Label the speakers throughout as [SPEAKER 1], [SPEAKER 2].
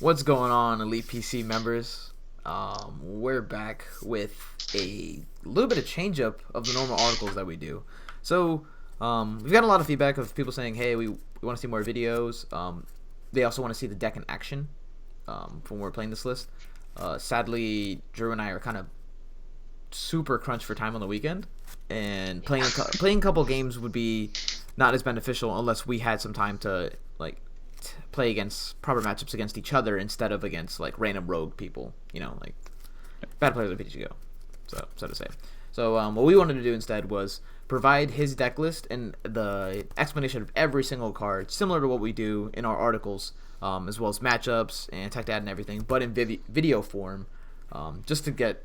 [SPEAKER 1] What's going on, Elite PC members? We're back with a little bit of change up of the normal articles that we do. So, we've got a lot of feedback of people saying, hey, we want to see more videos. They also want to see the deck in action from when we're playing this list. Sadly, Drew and I are kind of super crunched for time on the weekend, and playing a couple games would be not as beneficial unless we had some time to play against proper matchups against each other instead of against random rogue people, like bad players at PTGO, so to say. So what we wanted to do instead was provide his deck list and the explanation of every single card, similar to what we do in our articles, as well as matchups and tech data and everything, but in video form, just to get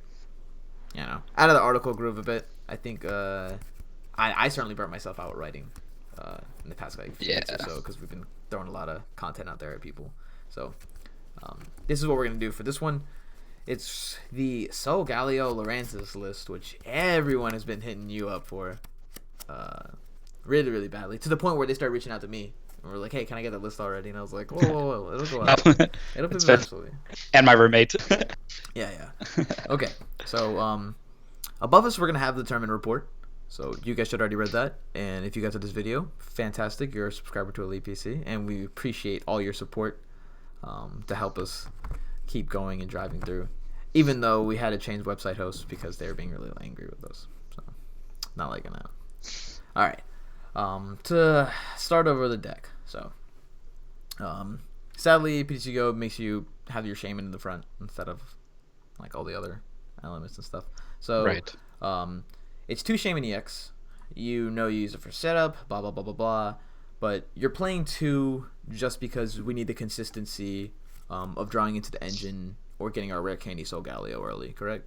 [SPEAKER 1] out of the article groove a bit. I think I certainly burnt myself out writing in the past few weeks or so, because we've been throwing a lot of content out there at people. So this is what we're going to do for this one. It's the Solgaleo Lurantis list, which everyone has been hitting you up for really, really badly, to the point where they start reaching out to me. And we're like, hey, can I get that list already? And I was like, whoa, it'll go out. It'll be eventually.
[SPEAKER 2] And my roommate.
[SPEAKER 1] Yeah. Okay, so above us, we're going to have the tournament report. So you guys should already read that, and if you got to this video, fantastic, you're a subscriber to Elite PC, and we appreciate all your support to help us keep going and driving through, even though we had to change website hosts because they were being really angry with us, so not liking that. Alright, to start over the deck, so sadly PTGO makes you have your Shaman in the front instead of all the other elements and stuff, so
[SPEAKER 2] right.
[SPEAKER 1] It's 2 Shaman EX. You use it for setup, blah, blah, blah, blah, blah. But you're playing 2 just because we need the consistency of drawing into the engine or getting our rare candy Solgaleo early, correct?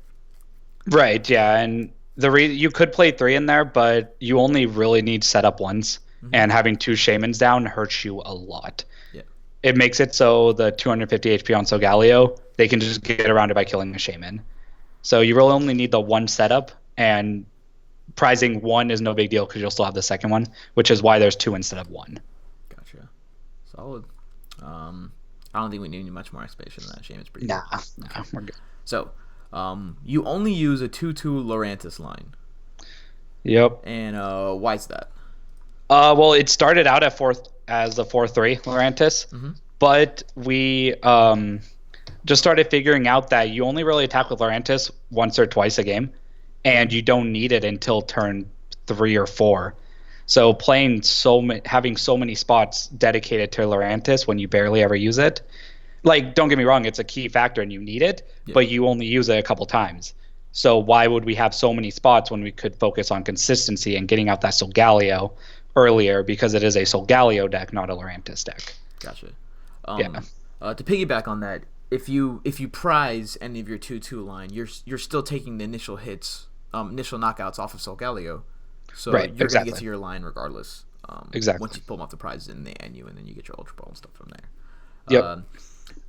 [SPEAKER 2] Right, yeah. And you could play 3 in there, but you only really need setup once. Mm-hmm. And having 2 Shamans down hurts you a lot. Yeah. It makes it so the 250 HP on Solgaleo, they can just get around it by killing a Shaman. So you really only need the 1 setup, and prizing 1 is no big deal because you'll still have the second one, which is why there's 2 instead of 1.
[SPEAKER 1] Gotcha. Solid. I don't think we need much more explanation than that. Shaman's pretty
[SPEAKER 2] good.
[SPEAKER 1] Nah,
[SPEAKER 2] we're good.
[SPEAKER 1] So, you only use a 2/2 Lurantis line.
[SPEAKER 2] Yep.
[SPEAKER 1] And why is that?
[SPEAKER 2] Well, it started out at as a 4/3 Lurantis, mm-hmm. But we just started figuring out that you only really attack with Lurantis once or twice a game, and you don't need it until turn 3 or 4. So having so many spots dedicated to Lurantis when you barely ever use it, don't get me wrong, it's a key factor and you need it, but you only use it a couple times. So why would we have so many spots when we could focus on consistency and getting out that Solgaleo earlier, because it is a Solgaleo deck, not a Lurantis deck.
[SPEAKER 1] Gotcha. To piggyback on that, if you prize any of your 2/2 line, you're still taking the initial hits, initial knockouts off of Solgaleo, so
[SPEAKER 2] right,
[SPEAKER 1] you're gonna get to your line regardless.
[SPEAKER 2] Exactly.
[SPEAKER 1] Once you pull them off the prizes and they end you, and then you get your Ultra Ball and stuff from there.
[SPEAKER 2] Yep.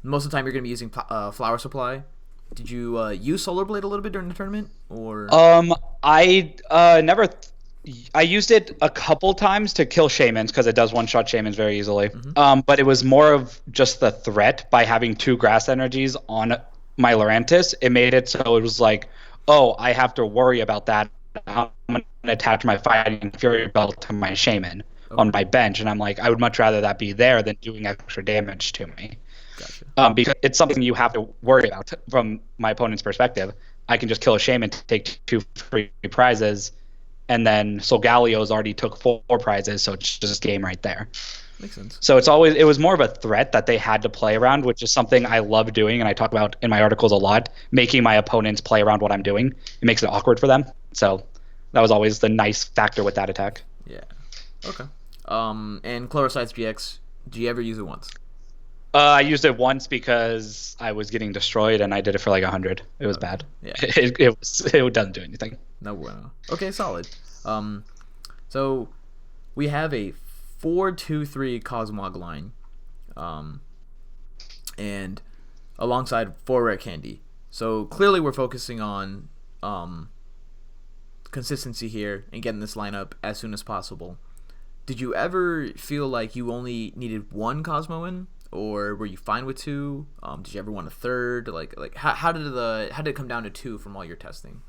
[SPEAKER 1] Most of the time you're gonna be using Flower Supply. Did you use Solar Blade a little bit during the tournament, or?
[SPEAKER 2] I never. I used it a couple times to kill Shamans because it does one-shot Shamans very easily. Mm-hmm. But it was more of just the threat by having 2 grass energies on my Lurantis. It made it so it was like, oh, I have to worry about that. I'm going to attach my Fighting Fury Belt to my Shaman on my bench. And I'm like, I would much rather that be there than doing extra damage to me. Gotcha. Because it's something you have to worry about from my opponent's perspective. I can just kill a Shaman to take 2 free prizes, and then Solgaleo's already took 4 prizes, so it's just game right there.
[SPEAKER 1] Makes sense.
[SPEAKER 2] So it was more of a threat that they had to play around, which is something I love doing, and I talk about in my articles a lot, making my opponents play around what I'm doing. It makes it awkward for them. So that was always the nice factor with that attack.
[SPEAKER 1] Yeah. Okay. And Lurantis GX, do you ever use it once?
[SPEAKER 2] I used it once because I was getting destroyed, and I did it for 100. It was bad.
[SPEAKER 1] Yeah.
[SPEAKER 2] It doesn't do anything.
[SPEAKER 1] No bueno. Okay, solid. So we have a 4-2-3 Cosmog line, and alongside 4 rare candy. So clearly we're focusing on consistency here and getting this lineup as soon as possible. Did you ever feel like you only needed 1 Cosmo in or were you fine with 2? Did you ever want a third? Like how did it come down to 2 from all your testing?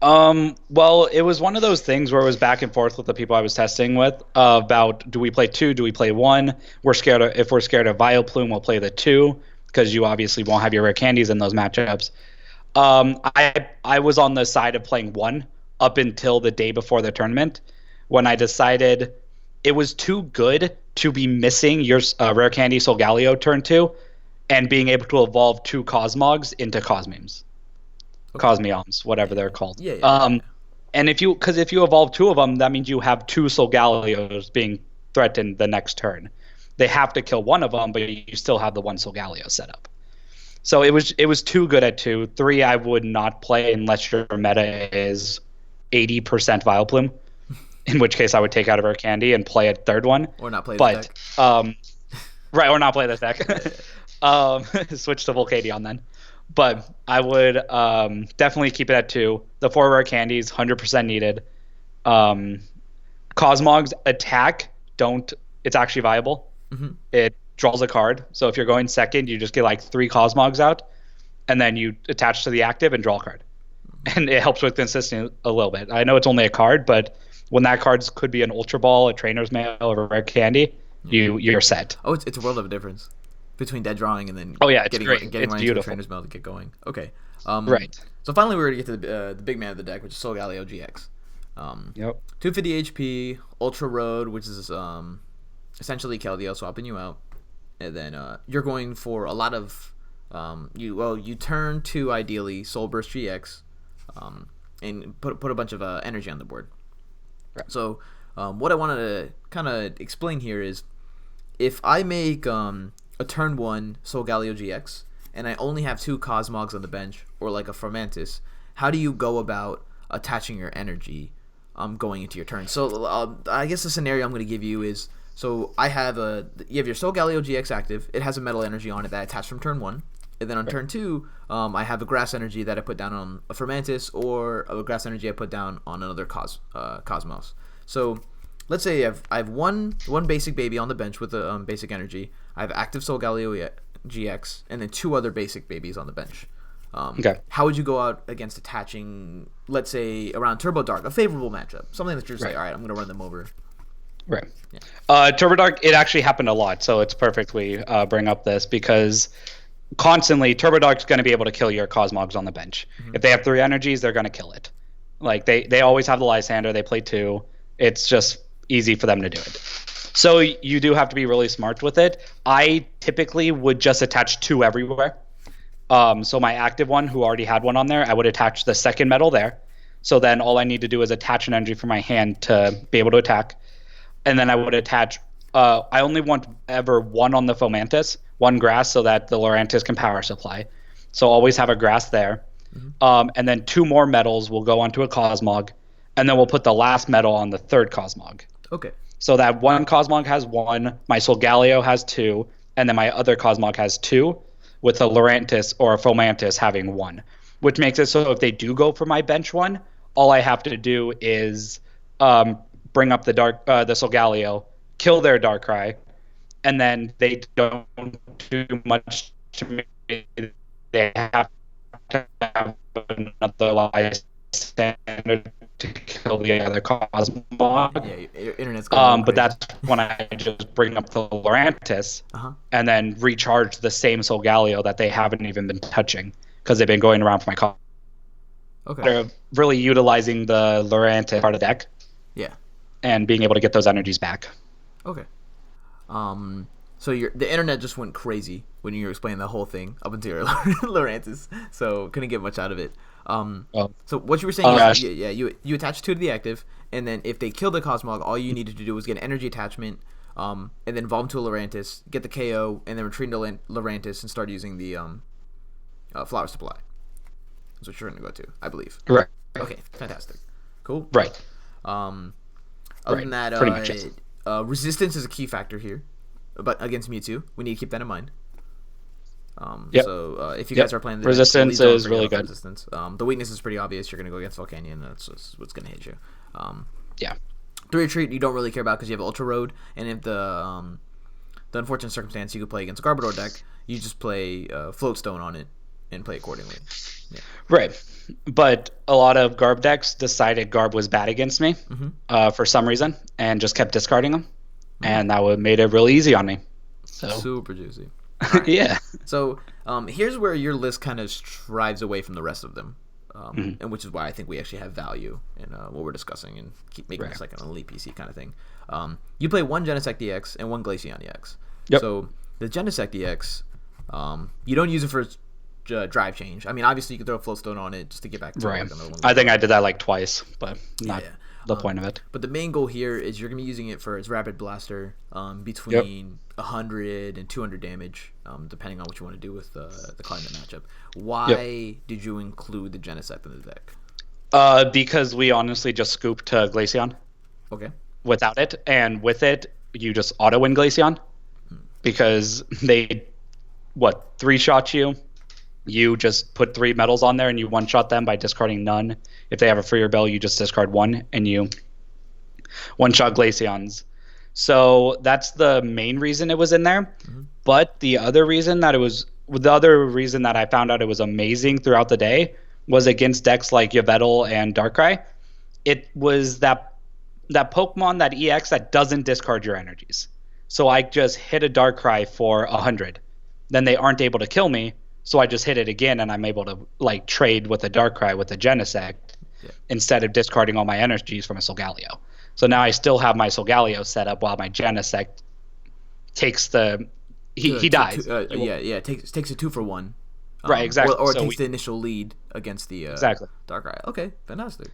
[SPEAKER 2] Well, it was one of those things where it was back and forth with the people I was testing with about do we play 2, do we play 1? If we're scared of Vileplume, we'll play the 2 because you obviously won't have your rare candies in those matchups. I was on the side of playing 1 up until the day before the tournament when I decided it was too good to be missing your rare candy Solgaleo turn 2 and being able to evolve 2 Cosmogs into Cosmemes. Okay. Cosmeons, whatever they're called.
[SPEAKER 1] Yeah.
[SPEAKER 2] And if you evolve 2 of them, that means you have 2 Solgaleos being threatened the next turn. They have to kill 1 of them, but you still have the 1 Solgaleo set up. So it was too good at 2. 3 I would not play unless your meta is 80% Vileplume, in which case I would take out a rare candy and play a third one.
[SPEAKER 1] Or not play the deck.
[SPEAKER 2] Right, or not play this deck. Switch to Volcanion then. But I would definitely keep it at 2. The 4 rare candies, 100% needed. Cosmog's attack, it's actually viable.
[SPEAKER 1] Mm-hmm.
[SPEAKER 2] It draws a card. So if you're going second, you just get like 3 Cosmogs out, and then you attach to the active and draw a card. And it helps with consistency a little bit. I know it's only a card, but when that card could be an Ultra Ball, a Trainer's Mail, or a rare candy, you're set.
[SPEAKER 1] Oh, it's a world of a difference between dead drawing and then
[SPEAKER 2] it's
[SPEAKER 1] getting
[SPEAKER 2] great.
[SPEAKER 1] Getting
[SPEAKER 2] it's
[SPEAKER 1] right
[SPEAKER 2] beautiful.
[SPEAKER 1] Into Trainer's Mail to get going. Okay.
[SPEAKER 2] Right.
[SPEAKER 1] So finally, we're gonna get to the big man of the deck, which is Solgaleo GX. 250 HP, Ultra Road, which is essentially Keldeo swapping you out, and then you're going for a lot of you turn to ideally Soul Burst GX, and put a bunch of energy on the board.
[SPEAKER 2] Right.
[SPEAKER 1] So what I wanted to kind of explain here is if I make a turn 1 Solgaleo GX and I only have 2 Cosmogs on the bench or like a Fermentis, how do you go about attaching your energy going into your turn? So I guess the scenario I'm going to give you is, so you have your Solgaleo GX active. It has a metal energy on it that I attached from turn 1. And then on turn 2, I have a grass energy that I put down on a Fermentis, or a grass energy I put down on another Cosmos. So let's say I have one basic baby on the bench with a basic energy. I have active Solgaleo GX, and then 2 other basic babies on the bench.
[SPEAKER 2] Okay.
[SPEAKER 1] How would you go out against attaching, let's say, around Turbo Dark, a favorable matchup, something that you're just like, all right, I'm going to run them over.
[SPEAKER 2] Right. Yeah. Turbo Dark, it actually happened a lot, so it's perfectly bring up this because constantly Turbo Dark's going to be able to kill your Cosmogs on the bench. Mm-hmm. If they have 3 energies, they're going to kill it. Like they always have the Lysander. They play 2. It's just easy for them to do it. So you do have to be really smart with it. I typically would just attach 2 everywhere. So my active one, who already had one on there, I would attach the second metal there. So then all I need to do is attach an energy from my hand to be able to attack. And then I would attach, I only want ever 1 on the Fomantis, 1 grass, so that the Lurantis can power supply. So always have a grass there. Mm-hmm. And then 2 more metals will go onto a Cosmog. And then we'll put the last metal on the third Cosmog.
[SPEAKER 1] Okay.
[SPEAKER 2] So that 1 Cosmog has 1, my Solgaleo has 2, and then my other Cosmog has 2, with a Lurantis or a Fomantis having 1. Which makes it so if they do go for my bench one, all I have to do is bring up the Solgaleo, kill their Darkrai, and then they don't do much to me. They have to have another Lysander to kill the other Cosmog.
[SPEAKER 1] Yeah, your internet's going
[SPEAKER 2] but that's when I just bring up the Lurantis and then recharge the same Solgaleo that they haven't even been touching because they've been going around for my Cosmog.
[SPEAKER 1] Okay.
[SPEAKER 2] They're really utilizing the Lurantis part of the deck.
[SPEAKER 1] Yeah.
[SPEAKER 2] And being able to get those energies back. Okay.
[SPEAKER 1] So the internet just went crazy when you were explaining the whole thing up until your Lurantis, so couldn't get much out of it. So what you were saying is, you attach 2 to the active, and then if they kill the Cosmog, all you needed to do was get an energy attachment, and then evolve into a Lurantis, get the KO, and then retreat into Lurantis and start using the Flower Supply. That's what you're going to go to, I believe.
[SPEAKER 2] Right.
[SPEAKER 1] Okay, fantastic. Cool.
[SPEAKER 2] Right.
[SPEAKER 1] Other than that,
[SPEAKER 2] pretty much yes.
[SPEAKER 1] Resistance is a key factor here, but against Mewtwo, we need to keep that in mind. So if you guys are playing the
[SPEAKER 2] resistance
[SPEAKER 1] deck,
[SPEAKER 2] is really good.
[SPEAKER 1] Resistance. The weakness is pretty obvious. You're going to go against Volcanion. That's just what's going to hit you.
[SPEAKER 2] 3
[SPEAKER 1] retreat you don't really care about because you have Ultra Road, and if the unfortunate circumstance you could play against a Garbodor deck, you just play Floatstone on it and play accordingly. Yeah.
[SPEAKER 2] Right. But a lot of Garb decks decided Garb was bad against me for some reason and just kept discarding them. And that would made it really easy on me. So
[SPEAKER 1] super juicy. Right.
[SPEAKER 2] Yeah.
[SPEAKER 1] So here's where your list kind of strives away from the rest of them. And which is why I think we actually have value in what we're discussing and keep making this like an elite PC kind of thing. You play one Genesect DX and one Glaceon EX.
[SPEAKER 2] Yep.
[SPEAKER 1] So the Genesect DX, you don't use it for drive change. I mean, obviously you can throw a Floatstone on it just to get back to
[SPEAKER 2] right.
[SPEAKER 1] Like another one.
[SPEAKER 2] I think I did that like twice, but not the point of it.
[SPEAKER 1] But the main goal here is you're going to be using it for its Rapid Blaster between 100 and 200 damage, depending on what you want to do with the climate matchup. Why did you include the Genesect in the deck?
[SPEAKER 2] Because we honestly just scooped to Glaceon.
[SPEAKER 1] Okay.
[SPEAKER 2] Without it, and with it, you just auto-win Glaceon. Because they, 3-shot you? You just put 3 metals on there and you one-shot them by discarding none. If they have a free rebel, you just discard 1 and you one-shot Glaceons. So that's the main reason it was in there. But the other reason that I found out it was amazing throughout the day was against decks like Yveltal and Darkrai. It was that Pokemon, that EX, that doesn't discard your energies. So I just hit a Darkrai for 100. Then they aren't able to kill me. So I just hit it again, and I'm able to like trade with a Darkrai with a Genesect instead of discarding all my energies from a Solgaleo. So now I still have my Solgaleo set up while my Genesect takes the he dies.
[SPEAKER 1] Takes a 2-for-1.
[SPEAKER 2] Right, exactly.
[SPEAKER 1] Or so takes the initial lead against the Darkrai. Okay, fantastic.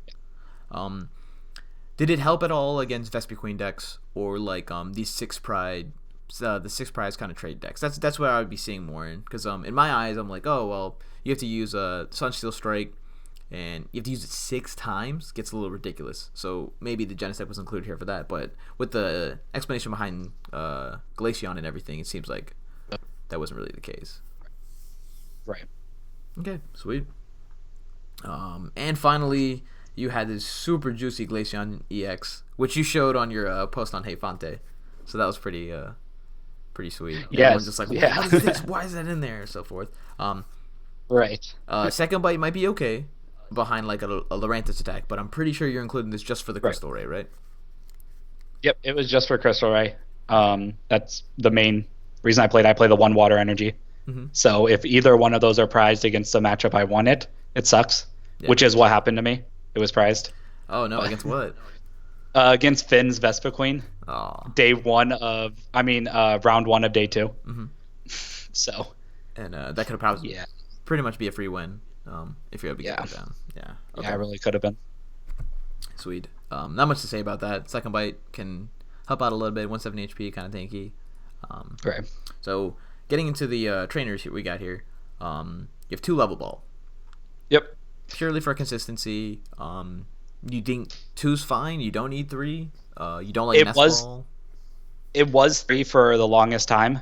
[SPEAKER 1] Did it help at all against Vespiquen decks or like these Six Pride? The Six Prize kind of trade decks. That's what I would be seeing more in, because in my eyes I'm like, oh well, you have to use a Sunsteel Strike and you have to use it 6 times. Gets a little ridiculous. So maybe the Genesect was included here for that, but with the explanation behind Glaceon and everything, it seems like that wasn't really the case.
[SPEAKER 2] Right.
[SPEAKER 1] Okay, sweet. And finally, you had this super juicy Glaceon EX, which you showed on your post on Hey Fante. So that was pretty sweet.
[SPEAKER 2] Yeah.
[SPEAKER 1] Everyone's just like, what is this? Why is that in there? And so forth.
[SPEAKER 2] Right.
[SPEAKER 1] Second Bite might be okay behind like a Lurantis attack, but I'm pretty sure you're including this just for the Crystal Ray, right?
[SPEAKER 2] Yep, it was just for Crystal Ray. That's the main reason I played. I play the 1 water energy. So if either one of those are prized against the matchup I want it sucks, which is what happened to me. It was prized.
[SPEAKER 1] Oh, no, against what?
[SPEAKER 2] Against Finn's Vespiquen.
[SPEAKER 1] Oh.
[SPEAKER 2] Round 1 of day 2. So.
[SPEAKER 1] And that could have probably pretty much be a free win if you're able to get that down. Yeah. Okay.
[SPEAKER 2] Yeah, it really could have been.
[SPEAKER 1] Sweet. Not much to say about that. Second Bite can help out a little bit. 170 HP, kind of tanky.
[SPEAKER 2] Right.
[SPEAKER 1] So getting into the trainers we got here, you have 2 Level Ball.
[SPEAKER 2] Yep.
[SPEAKER 1] Purely for consistency. You think 2's fine? You don't need 3? You don't like Nest Ball?
[SPEAKER 2] It was 3 for the longest time,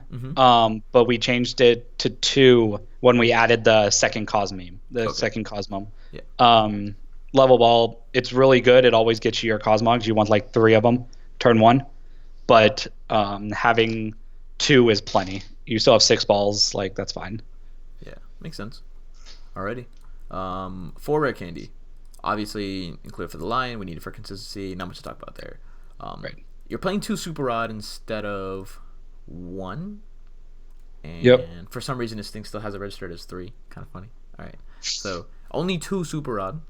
[SPEAKER 2] but we changed it to 2 when we added the second Cosmeme, second Cosmome.
[SPEAKER 1] Yeah.
[SPEAKER 2] Level Ball, it's really good. It always gets you your Cosmogs. You want like 3 of them, turn 1. But having 2 is plenty. You still have 6 balls, like that's fine.
[SPEAKER 1] Yeah, makes sense. Alrighty. 4 Rare Candy. Obviously, included for the line. We need it for consistency. Not much to talk about there.
[SPEAKER 2] Right.
[SPEAKER 1] You're playing 2 Super Rod instead of 1. And for some reason, this thing still has it registered as 3. Kind of funny. All right. So only 2 Super Rod.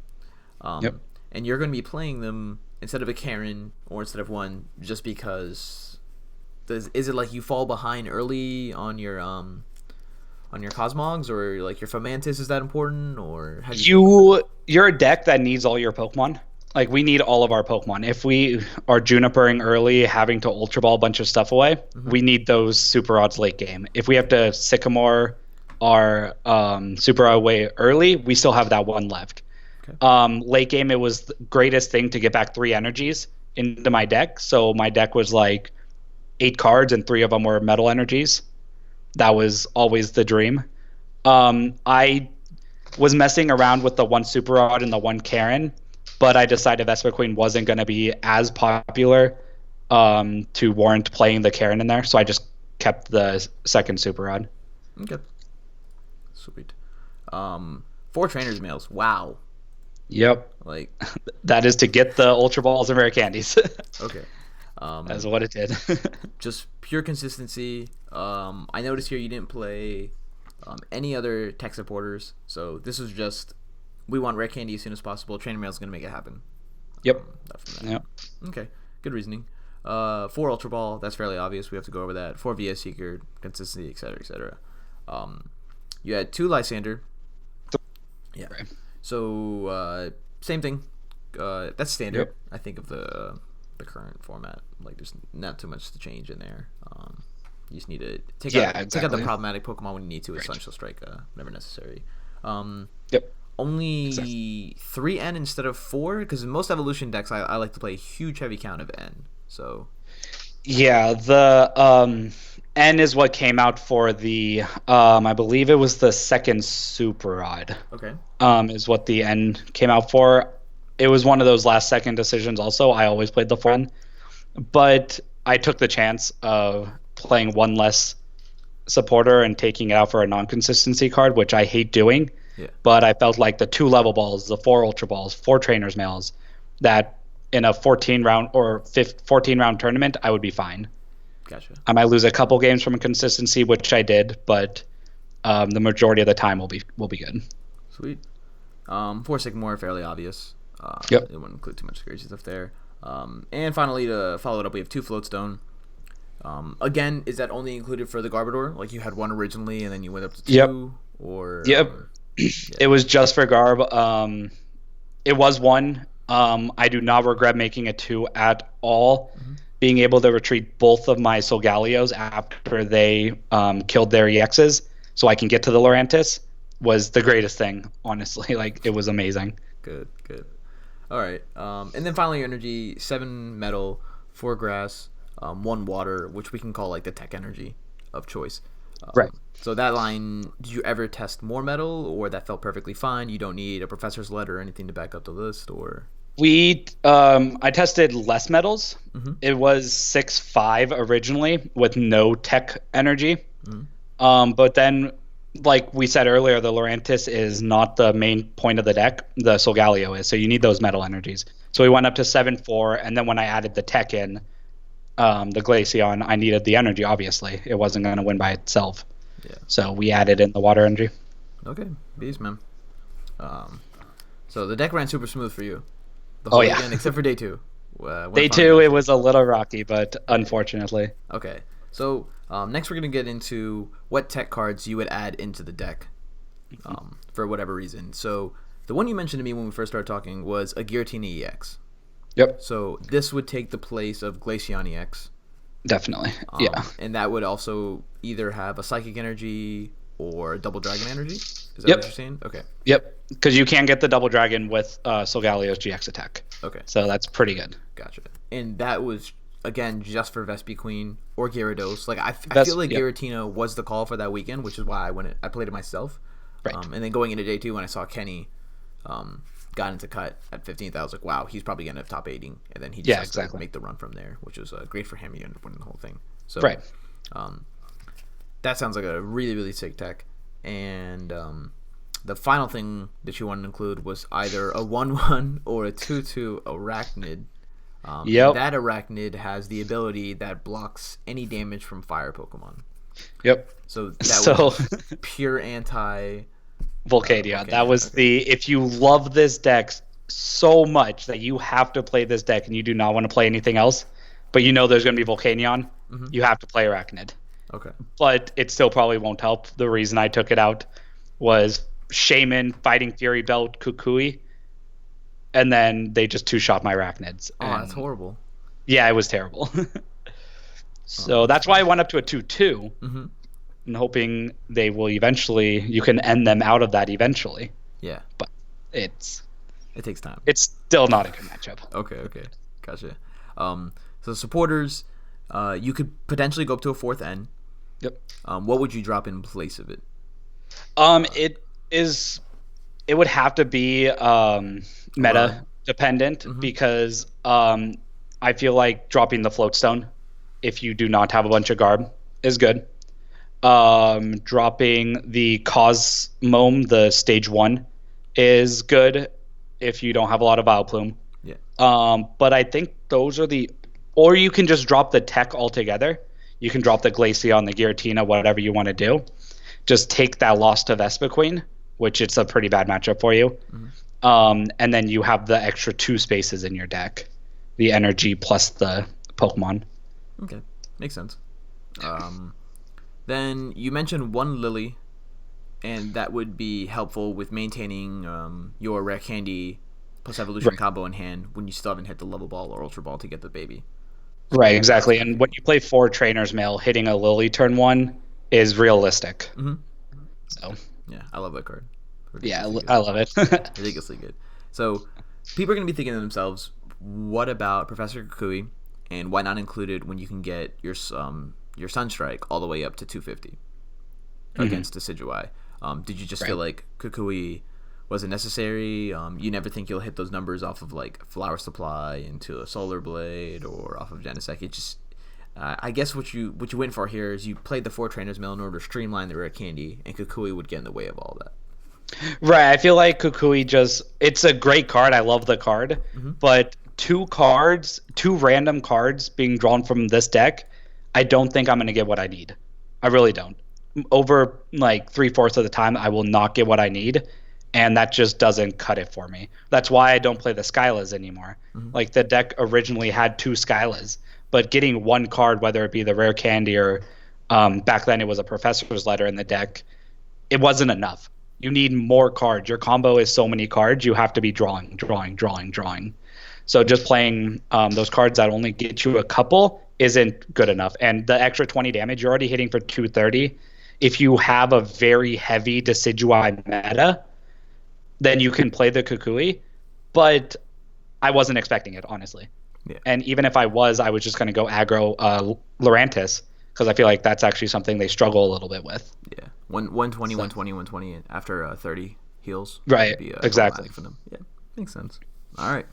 [SPEAKER 1] And you're going to be playing them instead of a Karen or instead of 1 just because. Is it like you fall behind early on your Cosmogs, or like your Fomantis is that important, or how do
[SPEAKER 2] you're a deck that needs all your Pokemon. Like we need all of our Pokemon. If we are Junipering early, having to Ultra Ball a bunch of stuff away, we need those Super Rods late game. If we have to Sycamore our Super Rod away early, we still have that 1 left. Okay. Late game, it was the greatest thing to get back 3 energies into my deck. So my deck was like 8 cards and 3 of them were metal energies. That was always the dream. I was messing around with the 1 Super Rod and the 1 Karen, but I decided Vespiquen wasn't going to be as popular to warrant playing the Karen in there, so I just kept the second super rod.
[SPEAKER 1] Okay. Sweet. 4 trainers mails. Wow.
[SPEAKER 2] Yep.
[SPEAKER 1] Like
[SPEAKER 2] That is to get the Ultra Balls and Rare Candies.
[SPEAKER 1] okay.
[SPEAKER 2] That's what it did.
[SPEAKER 1] Just pure consistency. I noticed here you didn't play any other tech supporters, so this was just we want rare candy as soon as possible. Trainer mail is gonna make it happen.
[SPEAKER 2] Yep.
[SPEAKER 1] Yep. Okay. Good reasoning. 4 Ultra Ball. That's fairly obvious. We have to go over that. 4 VS Seeker, consistency, etc., etc. You had 2 Lysander. Yeah.
[SPEAKER 2] Right.
[SPEAKER 1] So same thing. That's standard.
[SPEAKER 2] Yep.
[SPEAKER 1] I think of the current format. Like there's not too much to change in there. You just need to take out the problematic Pokemon when you need to. With Sunshine Strike, whenever necessary.
[SPEAKER 2] Yep.
[SPEAKER 1] Only 3 N instead of 4, because in most evolution decks I like to play a huge heavy count of N. So
[SPEAKER 2] yeah, the N is what came out for the I believe it was the second super rod.
[SPEAKER 1] Okay.
[SPEAKER 2] Is what the N came out for. It was one of those last second decisions also. I always played the 4N. But I took the chance of playing one less supporter and taking it out for a non-consistency card, which I hate doing.
[SPEAKER 1] Yeah.
[SPEAKER 2] But I felt like the 2 level balls, the 4 ultra balls, 4 trainers mails, that in a 14 round tournament, I would be fine.
[SPEAKER 1] Gotcha.
[SPEAKER 2] I might lose a couple games from a consistency, which I did, but the majority of the time will be good.
[SPEAKER 1] Sweet. 4 Sycamore, fairly obvious.
[SPEAKER 2] Yep.
[SPEAKER 1] It wouldn't include too much crazy stuff there. And finally, to follow it up, we have 2 Floatstone. Again, is that only included for the Garbodor? Like you had 1 originally, and then you went up to 2?
[SPEAKER 2] Yep.
[SPEAKER 1] Or
[SPEAKER 2] yep.
[SPEAKER 1] Yeah.
[SPEAKER 2] It was just for Garb. It was 1. I do not regret making a 2 at all. Mm-hmm. Being able to retrieve both of my Solgaleos after they killed their EXs, so I can get to the Lurantis, was the greatest thing. Honestly, like it was amazing.
[SPEAKER 1] Good. All right, and then finally, your energy: 7 metal, 4 grass, 1 water, which we can call like the tech energy of choice.
[SPEAKER 2] Right.
[SPEAKER 1] So that line, did you ever test more metal, or that felt perfectly fine? You don't need a professor's letter or anything to back up the list, or
[SPEAKER 2] I tested less metals.
[SPEAKER 1] Mm-hmm.
[SPEAKER 2] It was 6-5 originally with no tech energy.
[SPEAKER 1] Mm-hmm.
[SPEAKER 2] But then, like we said earlier, the Lurantis is not the main point of the deck. The Solgaleo is, so you need those metal energies. So we went up to 7-4, and then when I added the tech in, the Glaceon, I needed the energy. Obviously, it wasn't going to win by itself.
[SPEAKER 1] Yeah.
[SPEAKER 2] So we added in the water energy.
[SPEAKER 1] Okay, beast man. So the deck ran super smooth for you. The whole weekend, except for day 2.
[SPEAKER 2] Day 2, it was a little rocky, but unfortunately.
[SPEAKER 1] Okay, so next we're going to get into what tech cards you would add into the deck for whatever reason. So the one you mentioned to me when we first started talking was a Giratina EX.
[SPEAKER 2] Yep.
[SPEAKER 1] So this would take the place of Glaceon EX.
[SPEAKER 2] Definitely, yeah.
[SPEAKER 1] And that would also either have a Psychic Energy or a Double Dragon Energy? Is that what you're saying? Okay.
[SPEAKER 2] Yep, because you can get the Double Dragon with Solgaleo's GX attack.
[SPEAKER 1] Okay.
[SPEAKER 2] So that's pretty good.
[SPEAKER 1] Gotcha. And that was, again, just for Vespi Queen or Gyarados. Like I feel like Giratina was the call for that weekend, which is why I played it myself.
[SPEAKER 2] Right.
[SPEAKER 1] And then going into day 2, when I saw Kenny got into cut at 15th, I was like, wow, he's probably going to top 80. And then he just has to make the run from there, which was great for him. He ended up winning the whole thing. So
[SPEAKER 2] right.
[SPEAKER 1] That sounds like a really, really sick tech. And the final thing that you wanted to include was either a 1/1 or a 2/2 Arachnid.
[SPEAKER 2] Yep.
[SPEAKER 1] That Arachnid has the ability that blocks any damage from fire Pokemon.
[SPEAKER 2] Yep.
[SPEAKER 1] So that was pure anti
[SPEAKER 2] Volcania. That was if you love this deck so much that you have to play this deck and you do not want to play anything else, but you know there's going to be Volcanion, you have to play Arachnid.
[SPEAKER 1] Okay.
[SPEAKER 2] But it still probably won't help. The reason I took it out was Shaman, Fighting Fury Belt, Kukui, and then they just 2-shot my Arachnids.
[SPEAKER 1] Oh, that's horrible.
[SPEAKER 2] Yeah, it was terrible. So that's why I went up to a 2/2, and hoping they will eventually, you can end them out of that eventually.
[SPEAKER 1] Yeah.
[SPEAKER 2] But it
[SPEAKER 1] takes time.
[SPEAKER 2] It's still not a good matchup.
[SPEAKER 1] Okay. Gotcha. So supporters, you could potentially go up to a 4th N.
[SPEAKER 2] Yep.
[SPEAKER 1] What would you drop in place of it?
[SPEAKER 2] It would have to be meta dependent because I feel like dropping the Floatstone if you do not have a bunch of Garb is good. Dropping the Cosmome, the stage 1, is good if you don't have a lot of Vileplume.
[SPEAKER 1] Yeah.
[SPEAKER 2] But I think those are the, or you can just drop the tech altogether. You can drop the Glaceon, the Giratina, whatever you want to do. Just take that loss to Vespiquen, which it's a pretty bad matchup for you. And then you have the extra 2 spaces in your deck, the energy plus the Pokemon.
[SPEAKER 1] Okay, makes sense. Then you mentioned 1 Lily, and that would be helpful with maintaining your Rare Candy plus Evolution combo in hand when you still haven't hit the Level Ball or Ultra Ball to get the baby.
[SPEAKER 2] Right, exactly. And when you play 4 Trainer's Mail, hitting a Lily turn 1 is realistic. So
[SPEAKER 1] yeah, I love that card.
[SPEAKER 2] Yeah, I love it.
[SPEAKER 1] Ridiculously good. So people are going to be thinking to themselves, what about Professor Kukui, and why not include it when you can get your Sunstrike all the way up to 250 against Decidueye? Did you just feel like Kukui wasn't necessary? You never think you'll hit those numbers off of like Flower Supply into a Solar Blade or off of Genesect? It just I guess what you went for here is you played the 4 Trainers Mail in order to streamline the Rare Candy, and Kukui would get in the way of all that.
[SPEAKER 2] Right, I feel like Kukui it's a great card. I love the card, but 2 random cards being drawn from this deck, I don't think I'm going to get what I need. I really don't. Over like 3/4 of the time, I will not get what I need, and that just doesn't cut it for me. That's why I don't play the Skylas anymore. Like the deck originally had 2 Skylas, but getting 1 card, whether it be the Rare Candy or back then it was a Professor's Letter in the deck, it wasn't enough. You need more cards. Your combo is so many cards, you have to be drawing. So just playing those cards that only get you a couple isn't good enough. And the extra 20 damage, you're already hitting for 230. If you have a very heavy Decidueye meta, then you can play the Kukui. But I wasn't expecting it, honestly.
[SPEAKER 1] Yeah.
[SPEAKER 2] And even if I was just going to go aggro Lurantis, because I feel like that's actually something they struggle a little bit with.
[SPEAKER 1] Yeah. 120, 120, 120 after 30 heals.
[SPEAKER 2] Right,
[SPEAKER 1] Be,
[SPEAKER 2] exactly.
[SPEAKER 1] For them. Yeah, makes sense. All right.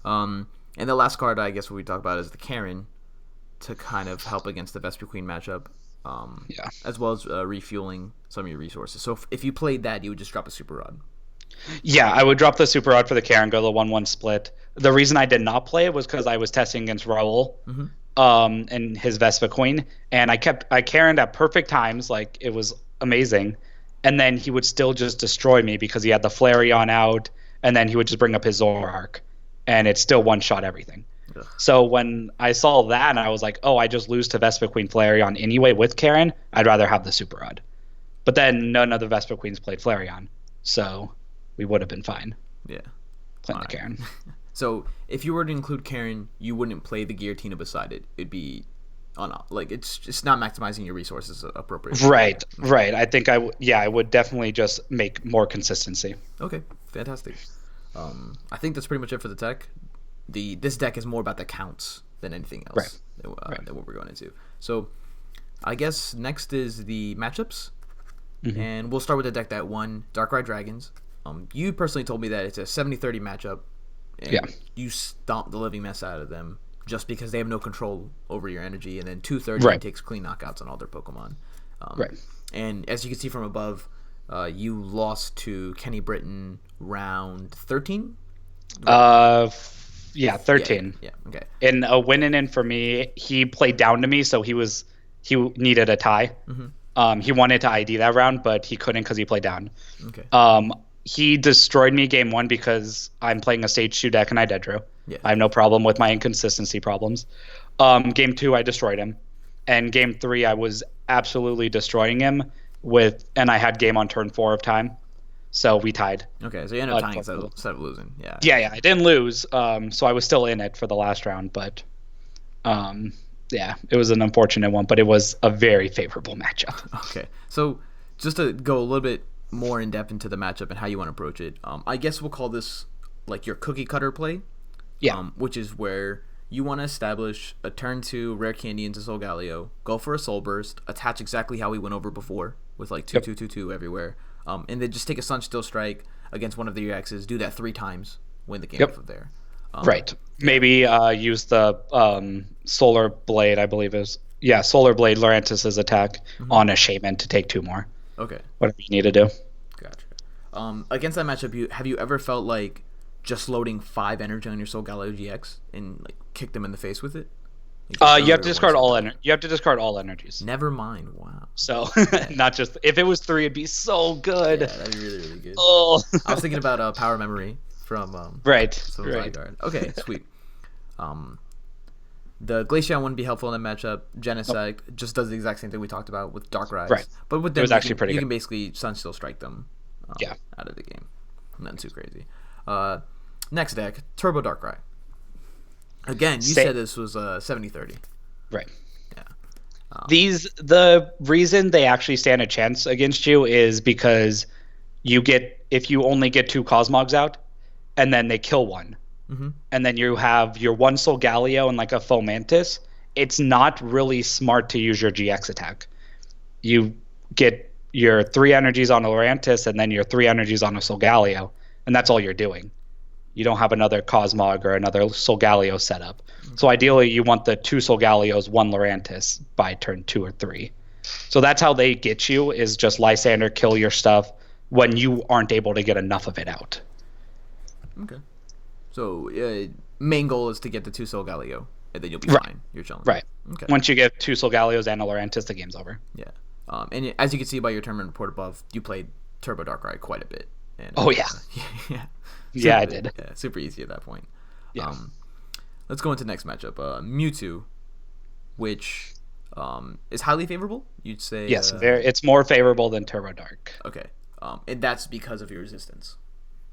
[SPEAKER 1] And the last card I guess what we talk about is the Karen to kind of help against the Vespiquen matchup. As well as refueling some of your resources. So if you played that, you would just drop a Super Rod.
[SPEAKER 2] Yeah, I would drop the Super Rod for the Karen, go the 1/1 split. The reason I did not play it was because I was testing against Raul and his Vespiquen, and I Karen'd at perfect times, like it was amazing, and then he would still just destroy me because he had the Flareon out, and then he would just bring up his Zoroark, and it still one-shot everything. Ugh. So when I saw that, and I was like, oh, I just lose to Vespiquen Flareon anyway with Karen, I'd rather have the Super Rod. But then none of the Vespiquens played Flareon, so we would have been fine.
[SPEAKER 1] Yeah.
[SPEAKER 2] Playing the Karen.
[SPEAKER 1] So if you were to include Karen, you wouldn't play the Giratina beside it. It'd be it's not maximizing your resources appropriately.
[SPEAKER 2] Right. I think I would definitely just make more consistency.
[SPEAKER 1] Okay, fantastic. I think that's pretty much it for the tech. This deck is more about the counts than anything else than what we're going into. So I guess next is the matchups, and we'll start with the deck that won, Darkrai Dragons. You personally told me that it's a 70-30 matchup, and you stomp the living mess out of them just because they have no control over your energy, and then 230 takes clean knockouts on all their Pokemon. And as you can see from above, you lost to Kenny Britton round 13?
[SPEAKER 2] 13.
[SPEAKER 1] Yeah, okay.
[SPEAKER 2] In a win and in for me, he played down to me, so he needed a tie. He wanted to ID that round, but he couldn't because he played down.
[SPEAKER 1] Okay.
[SPEAKER 2] He destroyed me game 1 because I'm playing a stage 2 deck and I dead drew.
[SPEAKER 1] Yeah.
[SPEAKER 2] I have no problem with my inconsistency problems. Game 2, I destroyed him. And game 3, I was absolutely destroying him and I had game on turn 4 of time. So we tied.
[SPEAKER 1] Okay, so you ended up tying instead of losing. Yeah.
[SPEAKER 2] Yeah, I didn't lose. So I was still in it for the last round, but it was an unfortunate one, but it was a very favorable matchup.
[SPEAKER 1] Okay. So just to go a little bit more in depth into the matchup and how you want to approach it, I guess we'll call this like your cookie cutter play.
[SPEAKER 2] Yeah.
[SPEAKER 1] Which is where you want to establish a turn 2 Rare Candy into Solgaleo, go for a Soul Burst, attach exactly how we went over before with like 2/2/2/2 everywhere, and then just take a Sunsteel Strike against one of the X's, do that 3 times, win the game off of there.
[SPEAKER 2] Maybe use the Solar Blade, I believe is. yeah, Solar Blade Lurantis' attack
[SPEAKER 1] Mhm.
[SPEAKER 2] on a Shaman to take 2 more.
[SPEAKER 1] Okay,
[SPEAKER 2] Whatever you need to do.
[SPEAKER 1] gotcha. Against that matchup, have you ever felt like just loading 5 energy on your Solgaleo GX and like kick them in the face with it?
[SPEAKER 2] You have to discard all You have to discard all energies.
[SPEAKER 1] Never mind. Wow.
[SPEAKER 2] So not just if it was 3, it'd be so good.
[SPEAKER 1] Yeah, that'd be really really good.
[SPEAKER 2] Oh,
[SPEAKER 1] I was thinking about Power Memory from
[SPEAKER 2] right.
[SPEAKER 1] Zygarde. Okay, sweet. The Glaceon wouldn't be helpful in that matchup. Genesect just does the exact same thing we talked about with Dark Rise.
[SPEAKER 2] Right.
[SPEAKER 1] But with them,
[SPEAKER 2] was actually pretty
[SPEAKER 1] you
[SPEAKER 2] good.
[SPEAKER 1] can basically Sunsteel Strike them out of the game. Nothing too crazy. Next deck, Turbo Darkrai. Again, you said this was 70-30.
[SPEAKER 2] Right.
[SPEAKER 1] Yeah.
[SPEAKER 2] The reason they actually stand a chance against you is because if you only get 2 Cosmogs out, and then they kill one, and then you have your 1 Solgaleo and like a Fomantis, it's not really smart to use your GX attack. You get your 3 energies on a Lurantis and then your 3 energies on a Solgaleo, and that's all you're doing. You don't have another Cosmog or another Solgaleo setup. So ideally, you want the 2 Solgaleos, 1 Lurantis by turn 2 or 3. So that's how they get you, is just Lysander, kill your stuff when you aren't able to get enough of it out.
[SPEAKER 1] Okay. So main goal is to get the 2 Solgaleo, and then you'll be fine. You're chilling.
[SPEAKER 2] Right.
[SPEAKER 1] Okay.
[SPEAKER 2] Once you get 2 Solgaleos and a Lurantis, the game's over.
[SPEAKER 1] Yeah. And as you can see by your tournament report above, you played Turbo Darkrai quite a bit. And,
[SPEAKER 2] yeah.
[SPEAKER 1] Yeah.
[SPEAKER 2] Yeah, I did.
[SPEAKER 1] Yeah, super easy at that point.
[SPEAKER 2] Yeah.
[SPEAKER 1] Let's go into the next matchup. Mewtwo, which is highly favorable. You'd say.
[SPEAKER 2] Yes, it's more favorable than Turbo Dark.
[SPEAKER 1] Okay. And that's because of your resistance.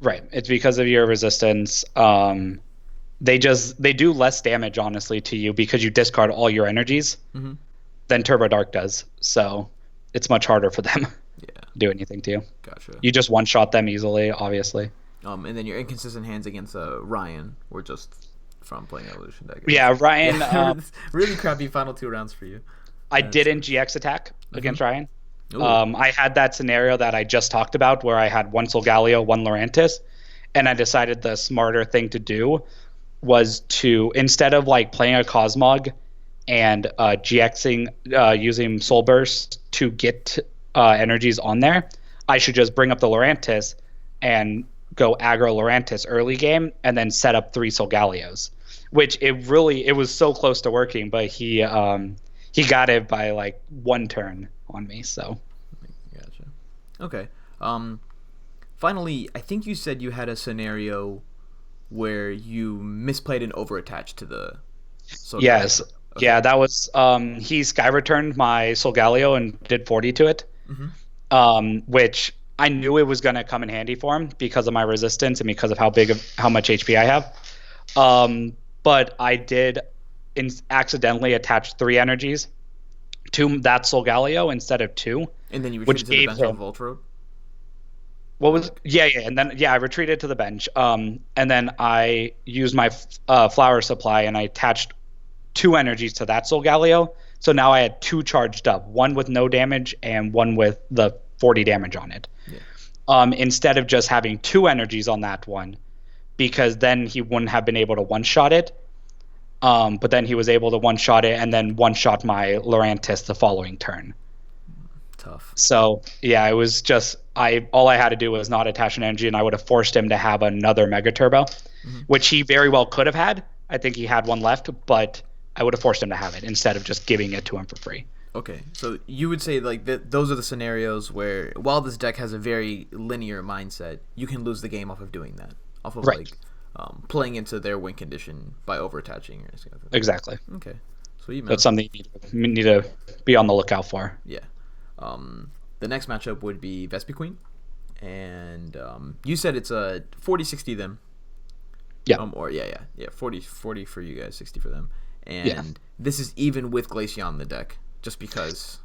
[SPEAKER 2] Right. It's because of your resistance. They do less damage, honestly, to you because you discard all your energies than Turbo Dark does. So it's much harder for them to do anything to you.
[SPEAKER 1] Gotcha.
[SPEAKER 2] You just one-shot them easily, obviously.
[SPEAKER 1] And then your inconsistent hands against Ryan were just from playing Evolution deck.
[SPEAKER 2] Yeah, Ryan.
[SPEAKER 1] Really crappy final 2 rounds for you.
[SPEAKER 2] I didn't GX attack against Ryan. I had that scenario that I just talked about where I had 1 Solgaleo, 1 Lurantis, and I decided the smarter thing to do was to, instead of like playing a Cosmog and GXing using Soul Burst to get energies on there, I should just bring up the Lurantis and go aggro Lurantis early game and then set up 3 Solgaleos, which it was so close to working, but he got it by like 1 turn on me. So
[SPEAKER 1] gotcha. Okay. Finally, I think you said you had a scenario where you misplayed and overattached to the Solgaleo.
[SPEAKER 2] Yes.
[SPEAKER 1] Okay.
[SPEAKER 2] Yeah, that was he sky returned my Solgaleo and did 40 to it. Which I knew it was going to come in handy for him because of my resistance and because of how much HP I have. But I did accidentally attach 3 energies to that Solgaleo instead of 2.
[SPEAKER 1] And then you retreated to the bench on Voltron?
[SPEAKER 2] What was and then I retreated to the bench. And then I used my flower supply and I attached 2 energies to that Solgaleo. So now I had 2 charged up, 1 with no damage and 1 with the 40 damage on it. Instead of just having 2 energies on that one, because then he wouldn't have been able to one-shot it. But then he was able to one-shot it and then one-shot my Lurantis the following turn.
[SPEAKER 1] Tough.
[SPEAKER 2] So yeah, it was just all I had to do was not attach an energy, and I would have forced him to have another Mega Turbo, which he very well could have had. I think he had one left, but I would have forced him to have it instead of just giving it to him for free.
[SPEAKER 1] Okay, so you would say like those are the scenarios where, while this deck has a very linear mindset, you can lose the game off of doing that, off of like playing into their win condition by over-attaching.
[SPEAKER 2] Exactly.
[SPEAKER 1] Okay, sweet, man.
[SPEAKER 2] That's something you need to be on the lookout for.
[SPEAKER 1] Yeah. The next matchup would be Vespiquen, and you said it's a 40-60 them.
[SPEAKER 2] Yeah.
[SPEAKER 1] 40 for you guys, 60 for them, and this is even with Glaceon in the deck. Just because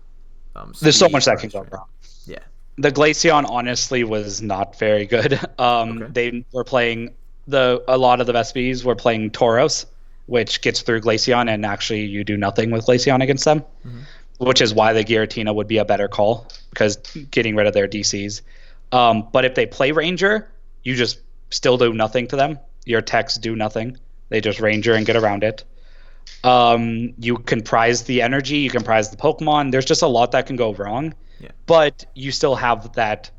[SPEAKER 2] there's so much that can go wrong.
[SPEAKER 1] Yeah.
[SPEAKER 2] The Glaceon honestly was not very good. They were playing a lot of the Vespies were playing Tauros, which gets through Glaceon, and actually you do nothing with Glaceon against them, which is why the Giratina would be a better call, because getting rid of their DCs. But if they play Ranger, you just still do nothing to them. Your techs do nothing. They just Ranger and get around it. You can prize the energy, you can prize the Pokemon. There's just a lot that can go wrong.
[SPEAKER 1] Yeah.
[SPEAKER 2] But you still have that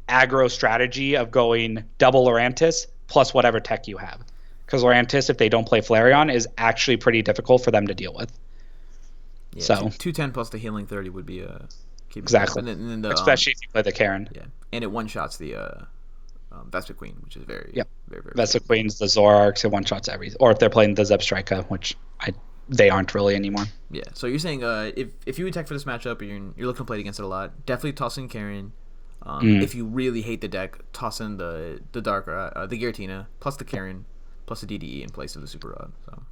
[SPEAKER 2] aggro strategy of going double Lurantis plus whatever tech you have. Because Lurantis, if they don't play Flareon, is actually pretty difficult for them to deal with.
[SPEAKER 1] Yeah,
[SPEAKER 2] So
[SPEAKER 1] 210 plus the healing 30 would be
[SPEAKER 2] exactly,
[SPEAKER 1] and then the,
[SPEAKER 2] especially if you play the Karen.
[SPEAKER 1] Yeah, and it one shots the Vespa Queen, which is very very
[SPEAKER 2] Vesta Queens, the Zoroarks, it one shots everything. Or if they're playing the Zebstrika, which they aren't really anymore.
[SPEAKER 1] Yeah. So you're saying if you attack for this matchup, you're looking to play against it a lot. Definitely toss in Karen. If you really hate the deck, toss in the Darkrai, the Giratina plus the Karen plus the DDE in place of the Super Rod. So.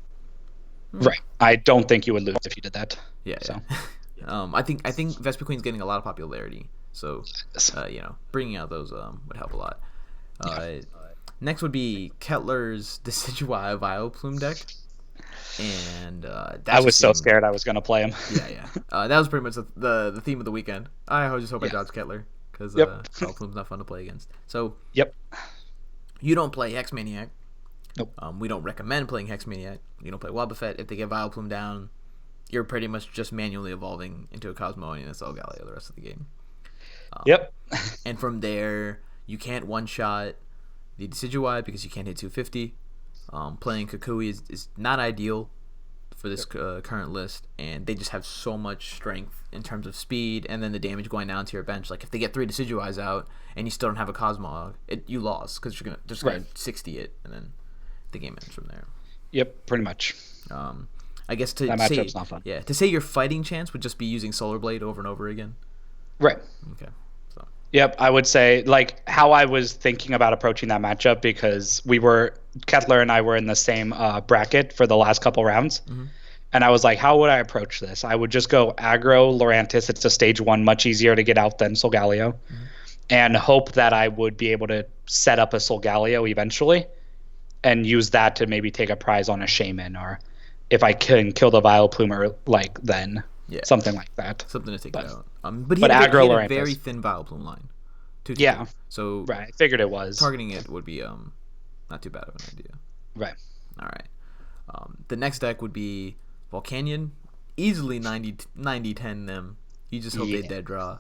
[SPEAKER 2] Right. I don't think you would lose if you did that.
[SPEAKER 1] Yeah.
[SPEAKER 2] So.
[SPEAKER 1] Yeah. I think Vespa Queen's getting a lot of popularity. So bringing out those would help a lot. Next would be Kettler's Decidueye Vileplume deck. And
[SPEAKER 2] I was so scared I was going to play him.
[SPEAKER 1] Yeah. That was pretty much the theme of the weekend. I just hope I dodge Kettler because Vileplume's not fun to play against. So you don't play Hex Maniac.
[SPEAKER 2] Nope.
[SPEAKER 1] We don't recommend playing Hex Maniac. You don't play Wobbuffet. If they get Vileplume down, you're pretty much just manually evolving into a Cosmoem and a Solgaleo the rest of the game. And from there, you can't one-shot the Decidueye because you can't hit 250. Playing Kukui is not ideal for this current list, and they just have so much strength in terms of speed, and then the damage going down to your bench. Like if they get 3 Decidueyes out and you still don't have a Cosmog, you lost because you're gonna 60 it, and then the game ends from there.
[SPEAKER 2] Yep, pretty much.
[SPEAKER 1] I guess that matchup's not fun. Yeah, to say your fighting chance would just be using Solar Blade over and over again.
[SPEAKER 2] Right.
[SPEAKER 1] Okay. So.
[SPEAKER 2] Yep, I would say like how I was thinking about approaching that matchup because Kettler and I were in the same bracket for the last couple rounds. Mm-hmm. And I was like, how would I approach this? I would just go aggro Lurantis. It's a stage 1, much easier to get out than Solgaleo. Mm-hmm. And hope that I would be able to set up a Solgaleo eventually and use that to maybe take a prize on a Shaman, or if I can kill the Vileplume, then something like that.
[SPEAKER 1] Something to take it out. But he had a very thin Vileplume line.
[SPEAKER 2] Yeah.
[SPEAKER 1] So
[SPEAKER 2] right, I figured it was.
[SPEAKER 1] Targeting it would be not too bad of an idea.
[SPEAKER 2] Right.
[SPEAKER 1] All right. The next deck would be Volcanion. Easily 90-10 them. You just hope they dead draw.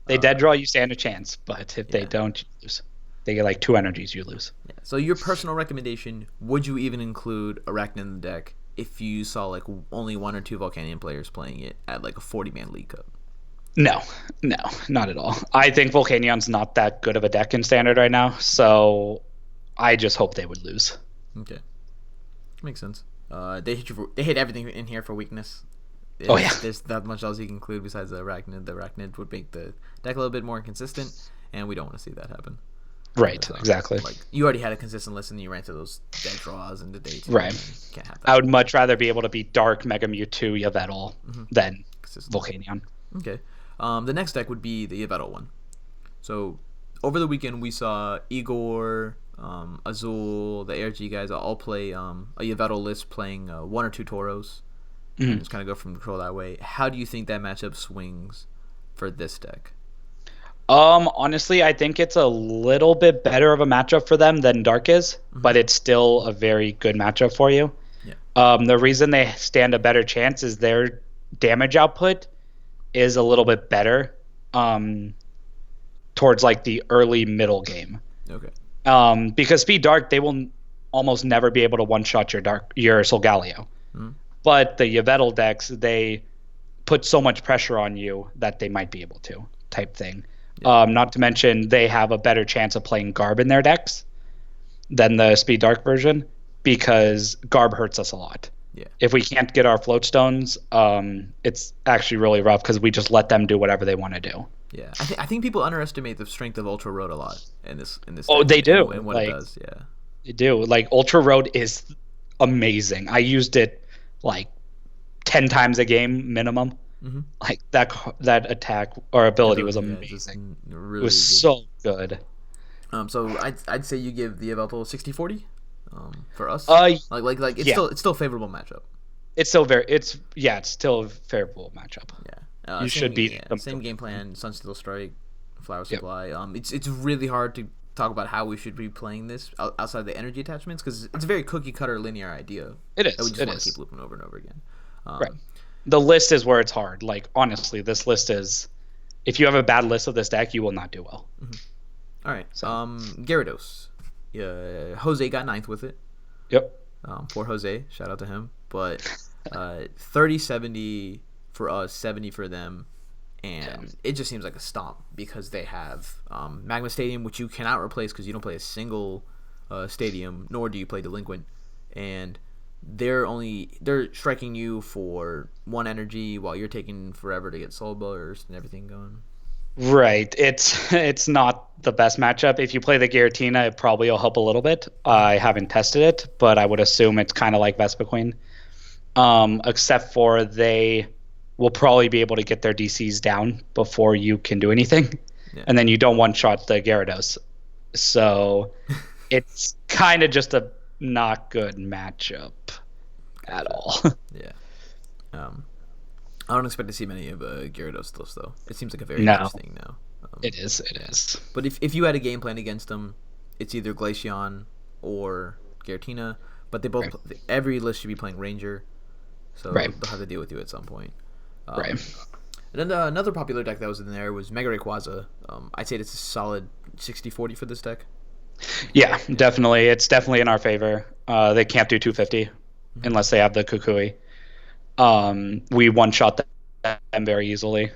[SPEAKER 2] They dead draw, you stand a chance. But if they don't, you lose. They get like 2 energies, you lose.
[SPEAKER 1] Yeah. So your personal recommendation, would you even include Arachnid in the deck if you saw like only 1 or 2 Volcanion players playing it at like a 40-man League Cup?
[SPEAKER 2] No, not at all. I think Volcanion's not that good of a deck in Standard right now, so I just hope they would lose.
[SPEAKER 1] Okay. Makes sense. They hit everything in here for weakness. There's not much else you can include besides the Arachnid. The Arachnid would make the deck a little bit more inconsistent, and we don't want to see that happen.
[SPEAKER 2] Right, exactly.
[SPEAKER 1] Like you already had a consistent list, and you ran to those dead draws and the day 2.
[SPEAKER 2] Right.
[SPEAKER 1] Can't have that.
[SPEAKER 2] I would much rather be able to beat Dark, Mega Mewtwo, Yveltal than Volcanion.
[SPEAKER 1] Okay. The next deck would be the Yveltal one. So over the weekend we saw Igor, Azul, the ARG guys all play a Yveltal list playing 1 or 2 Tauros. And just kind of go from control that way. How do you think that matchup swings for this deck?
[SPEAKER 2] Honestly, I think it's a little bit better of a matchup for them than Dark is, but it's still a very good matchup for you. Yeah. The reason they stand a better chance is their damage output is a little bit better towards like the early middle game.
[SPEAKER 1] Okay.
[SPEAKER 2] Because Speed Dark, they will almost never be able to one-shot your Solgaleo. But the Yveltal decks, they put so much pressure on you that they might be able to, type thing. Yeah. Not to mention they have a better chance of playing Garb in their decks than the Speed Dark version because Garb hurts us a lot.
[SPEAKER 1] Yeah.
[SPEAKER 2] If we can't get our float stones, it's actually really rough because we just let them do whatever they want to do.
[SPEAKER 1] Yeah, I think people underestimate the strength of Ultra Road a lot in this.
[SPEAKER 2] Oh, they do.
[SPEAKER 1] And what it does, yeah.
[SPEAKER 2] They do. Like Ultra Road is amazing. I used it like 10 times a game minimum. Like that attack or ability was amazing. Really it was good. So good.
[SPEAKER 1] So I'd say you give the Yveltal 60-40 for us. Like it's still a favorable matchup.
[SPEAKER 2] It's still still a favorable matchup.
[SPEAKER 1] Yeah. You should beat them. Same game plan, Sunsteel Strike, Flower Supply. It's really hard to talk about how we should be playing this outside the energy attachments, because it's a very cookie cutter linear idea.
[SPEAKER 2] It is.
[SPEAKER 1] That we just want to keep looping over and over again.
[SPEAKER 2] Right. The list is where it's hard. Like, honestly, this list is, if you have a bad list of this deck, you will not do well.
[SPEAKER 1] Mm-hmm. All right. So. Gyarados. Jose got 9th with it.
[SPEAKER 2] Yep.
[SPEAKER 1] Poor Jose. Shout out to him. But 30-70 for us, 70 for them. And it just seems like a stomp because they have Magma Stadium, which you cannot replace because you don't play a single stadium, nor do you play Delinquent. And they're striking you for 1 energy while you're taking forever to get Soul Burst and everything going.
[SPEAKER 2] Right. It's not the best matchup. If you play the Giratina, it probably will help a little bit. I haven't tested it, but I would assume it's kind of like Vespiquen. Except for they will probably be able to get their DCs down before you can do anything. Yeah. And then you don't one-shot the Gyarados. So it's kind of just a not good matchup at all.
[SPEAKER 1] Yeah. I don't expect to see many of Gyarados though. It seems like a very interesting now.
[SPEAKER 2] It is.
[SPEAKER 1] But if you had a game plan against them, it's either Glaceon or Giratina. But they both every list should be playing Ranger, so they'll have to deal with you at some point. And then another popular deck that was in there was Mega Rayquaza. I'd say it's a solid 60-40 for this deck.
[SPEAKER 2] Yeah, definitely. It's definitely in our favor. They can't do 250 unless they have the Kukui. We one-shot them very easily.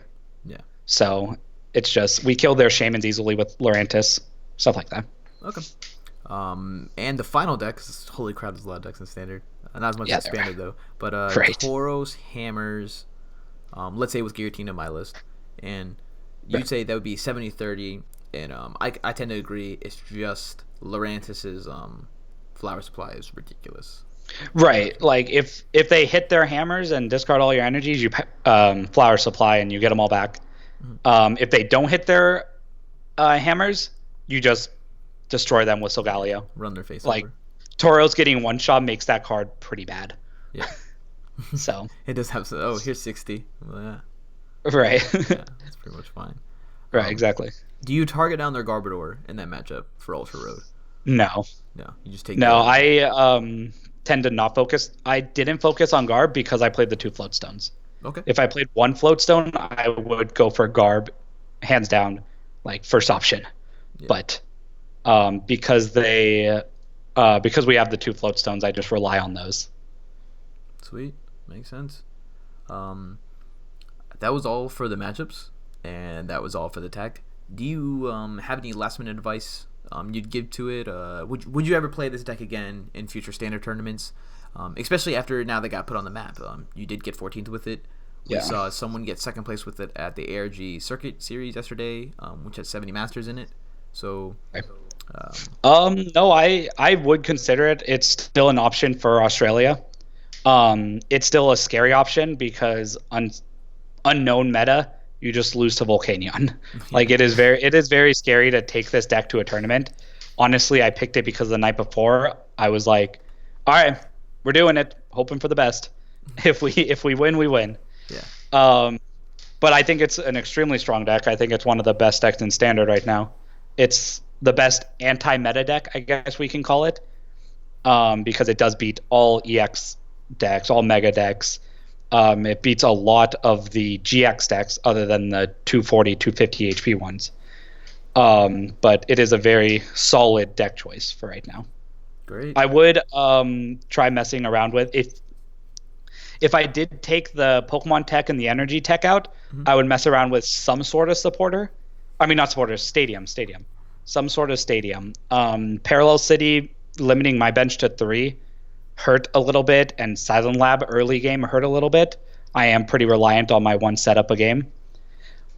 [SPEAKER 1] Yeah.
[SPEAKER 2] So it's just, we killed their Shaymins easily with Lurantis, stuff like that.
[SPEAKER 1] Okay. And the final deck, holy crap, there's a lot of decks in Standard. Not as much as Expanded, though. But Tauros, Hammers, let's say with Giratina my list. And you'd say that would be 70-30. And I tend to agree. It's just Lurantis's Flower Supply is ridiculous.
[SPEAKER 2] Right. Like, if they hit their hammers and discard all your energies, you Flower Supply and you get them all back. Mm-hmm. If they don't hit their hammers, you just destroy them with Solgaleo.
[SPEAKER 1] Run their face
[SPEAKER 2] like,
[SPEAKER 1] over.
[SPEAKER 2] Tauros getting one shot makes that card pretty bad.
[SPEAKER 1] Yeah.
[SPEAKER 2] So
[SPEAKER 1] it does have here's 60. Well, yeah.
[SPEAKER 2] Right.
[SPEAKER 1] Yeah, that's pretty much fine.
[SPEAKER 2] Right, exactly.
[SPEAKER 1] Do you target down their Garbodor in that matchup for Ultra Road?
[SPEAKER 2] No.
[SPEAKER 1] You just take.
[SPEAKER 2] No, I tend to not focus. I didn't focus on Garb because I played the 2 float stones.
[SPEAKER 1] Okay.
[SPEAKER 2] If I played 1 float stone, I would go for Garb, hands down, like first option. Yeah. But because we have the 2 float stones, I just rely on those.
[SPEAKER 1] Sweet, makes sense. That was all for the matchups, and that was all for the tech. Do you have any last minute advice you'd give to it? Would you ever play this deck again in future Standard tournaments? Especially after now they got put on the map. You did get 14th with it. We saw someone get second place with it at the ARG Circuit Series yesterday, which had 70 Masters in it. So,
[SPEAKER 2] no, I would consider it. It's still an option for Australia. It's still a scary option because unknown meta, you just lose to Volcanion. Like, it is very scary to take this deck to a tournament. Honestly, I picked it because the night before I was like, all right, we're doing it, hoping for the best. If we win, we win.
[SPEAKER 1] Yeah.
[SPEAKER 2] But I think it's an extremely strong deck. I think it's one of the best decks in Standard right now. It's the best anti-meta deck, I guess we can call it, because it does beat all EX decks, all Mega decks. It beats a lot of the GX decks other than the 240, 250 HP ones. But it is a very solid deck choice for right now.
[SPEAKER 1] Great.
[SPEAKER 2] I would try messing around with if I did take the Pokemon tech and the energy tech out, I would mess around with some sort of supporter. I mean, not supporter, stadium. Some sort of stadium. Parallel City limiting my bench to 3 hurt a little bit, and Silent Lab early game hurt a little bit. I am pretty reliant on my one setup a game.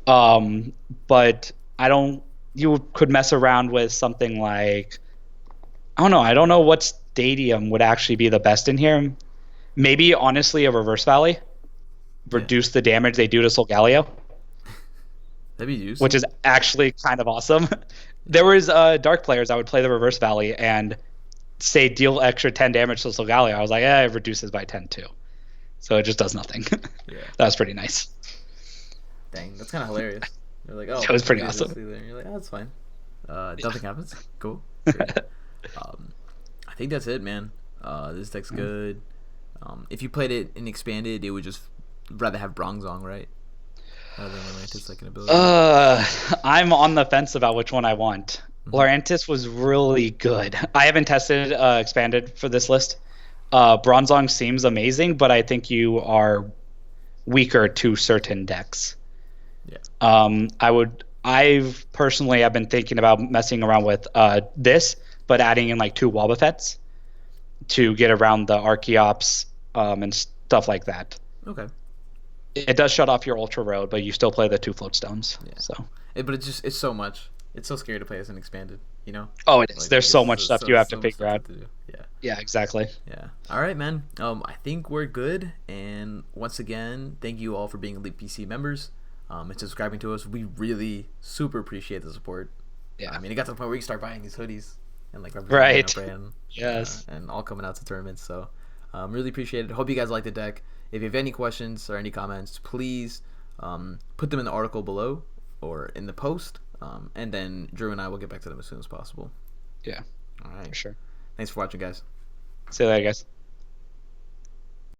[SPEAKER 2] But you could mess around with something like, I don't know what stadium would actually be the best in here. Maybe, honestly, a Reverse Valley. Reduce the damage they do to Solgaleo.
[SPEAKER 1] That'd be useful.
[SPEAKER 2] Which is actually kind of awesome. There was Dark players, I would play the Reverse Valley and say deal extra 10 damage to Solgaleo. I was like, it reduces by 10 too. So it just does nothing.
[SPEAKER 1] Yeah.
[SPEAKER 2] That was pretty nice.
[SPEAKER 1] Dang, that's kind of hilarious. You're like, oh,
[SPEAKER 2] that was pretty awesome.
[SPEAKER 1] And you're like, oh, that's fine. Nothing happens. Cool. Great. Um, I think that's it, man. This deck's good. If you played it in expanded, it would just rather have Bronzong, right? Rather than Lurantis like an ability.
[SPEAKER 2] I'm on the fence about which one I want. Lurantis was really good. I haven't tested expanded for this list. Bronzong seems amazing, but I think you are weaker to certain decks.
[SPEAKER 1] Yeah.
[SPEAKER 2] I've personally have been thinking about messing around with this, but adding in like 2 Wobbuffets to get around the Archeops and stuff like that.
[SPEAKER 1] Okay.
[SPEAKER 2] It does shut off your Ultra Road, but you still play the 2 Float Stones. Yeah. So.
[SPEAKER 1] But it's so much. It's so scary to play as an expanded, you know?
[SPEAKER 2] Oh, it is. Like, there's so much stuff you have to figure out.
[SPEAKER 1] Yeah.
[SPEAKER 2] Yeah, exactly.
[SPEAKER 1] Yeah. All right, man. I think we're good. And once again, thank you all for being Elite PC members and subscribing to us. We really super appreciate the support. Yeah. I mean, it got to the point where you start buying these hoodies and like
[SPEAKER 2] right.
[SPEAKER 1] Brand,
[SPEAKER 2] yes.
[SPEAKER 1] And all coming out to tournaments. So really appreciate it. Hope you guys like the deck. If you have any questions or any comments, please put them in the article below or in the post. And then Drew and I will get back to them as soon as possible.
[SPEAKER 2] Yeah.
[SPEAKER 1] All right.
[SPEAKER 2] For sure.
[SPEAKER 1] Thanks for watching, guys.
[SPEAKER 2] See you later, guys.